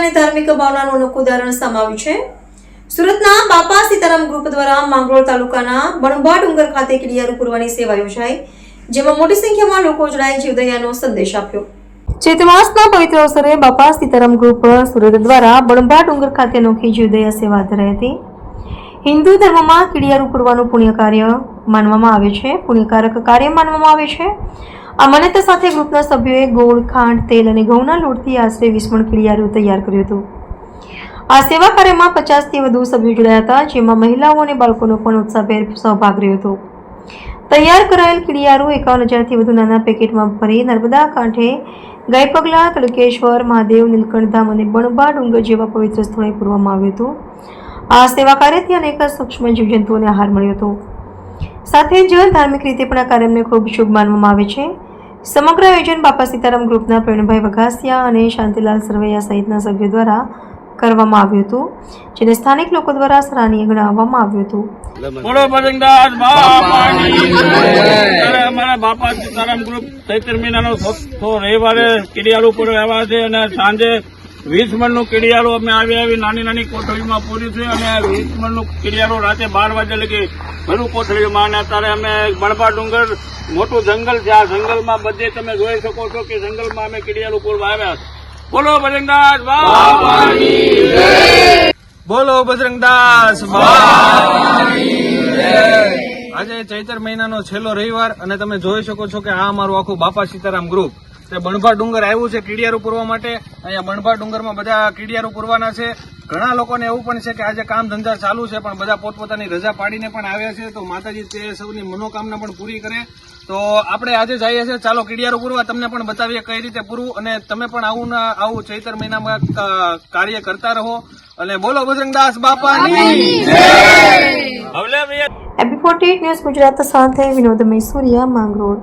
અને ધાર્મિક ભાવનાનું અનોખું ઉદાહરણ સામે આવ્યું છે। સુરતના બાપા સીતારામ ગ્રુપ દ્વારા માંગરોળ તાલુકાના બણભા ડુંગર ખાતે કિડિયારું પૂરવાની સેવા યોજાઈ, જેમાં મોટી સંખ્યામાં લોકો જોડાઈ જીવદયાનો સંદેશ આપ્યો। ચૈત્ર માસના પવિત્ર અવસરે બાપા સીતારામ ગ્રુપ સુરત દ્વારા બણભા ડુંગર ખાતે અનોખી જીવદયા સેવા ધરાઈ હતી। હિન્દુ ધર્મમાં કિડિયારું પૂરવાનું પુણ્ય કાર્ય માનવામાં આવે છે, પુણ્યકારક કાર્ય માનવામાં આવે છે। આ માન્યતા સાથે ગ્રુપના સભ્યોએ ગોળ, ખાંડ, તેલ અને ઘઉંના લોટથી આશરે 20 મણ કિડિયારું તૈયાર કર્યું હતું। આ સેવા કાર્યમાં 50થી વધુ સભ્યો જોડાયા હતા, જેમાં મહિલાઓ અને બાળકોનો પણ ઉત્સાહભેર સહભાગ રહ્યો હતો। તૈયાર કરાયેલ કિડિયારું 51,000થી વધુ નાના પેકેટમાં ભરી નર્મદા કાંઠે ગાયપગલા, તડકેશ્વર, મહાદેવ, નીલકંઠ અને બણભા ડુંગર જેવા પવિત્ર સ્થળોએ પૂરવામાં આવ્યું હતું। આ સેવા કાર્યથી અનેક સૂક્ષ્મ જીવજંતુઓને આહાર મળ્યો હતો। સાથે જ ધાર્મિક રીતે પણ આ કાર્યને ખૂબ શુભ માનવામાં આવે છે। સમગ્ર આયોજન બાપા સીતારામ ગ્રુપના પ્રવીણભાઈ વઘાસિયા અને શાંતિલાલ સરવૈયા સહિતના સભ્યો દ્વારા કરવામાં આવ્યું હતું, જેને સ્થાનિક લોકો દ્વારા સરાહનીય ગણાવવામાં આવ્યું હતું। બોલો બજરંગદાસ બાપાની જય। અમારા બાપા સીતારામ ગ્રુપ ચૈત્ર મહિનાનો રવિવારે કિડિયારું પૂરું આવ્યા છે અને સાંજે 20 મણનું કિડિયારું અમે આવી નાની કોથળીમાં પૂરી છે અને 20 મણનું કિડિયારું રાતે 12 વાગે લગી ભરું કોથળીમાં। અને અત્યારે અમે બણભા ડુંગર મોટું જંગલ છે, આ જંગલમાં બધે તમે જોઈ શકો છો કે જંગલમાં અમે કિડિયારું પૂરવા આવ્યા છે। બોલો બજરંગદાસ બાપાની જય। બોલો બજરંગદાસ બાપાની જય। આજે ચૈત્ર મહિનાનો છેલ્લો રવિવાર અને તમે જોઈ શકો છો કે આ અમારું આખું બાપા સીતારામ ગ્રુપ તે બણભા ડુંગર આવ્યું છે કિડિયારું પૂરવા માટે। અહીંયા બણભા ડુંગરમાં બધા કિડિયારું પૂરવાના છે। ઘણા લોકોને એવું પણ છે કે આજે કામ ધંધા ચાલુ છે, પણ બધા પોતપોતાની રજા પાડીને પણ આવ્યા છે, તો માતાજી તે સૌની મનોકામના પણ પૂરી કરે। તો આપણે આજે જઈએ છીએ, ચાલો કિડિયારું પૂરવા તમને પણ બતાવીએ કઈ રીતે પૂરવું, અને તમે પણ આવું ચૈત્ર મહિનામાં કાર્ય કરતા રહો। અને બોલો બજરંગદાસ બાપાની જય। AB48 ન્યૂઝ ગુજરાત સાથે વિનોદ મૈસુરિયા, માંગરોળ।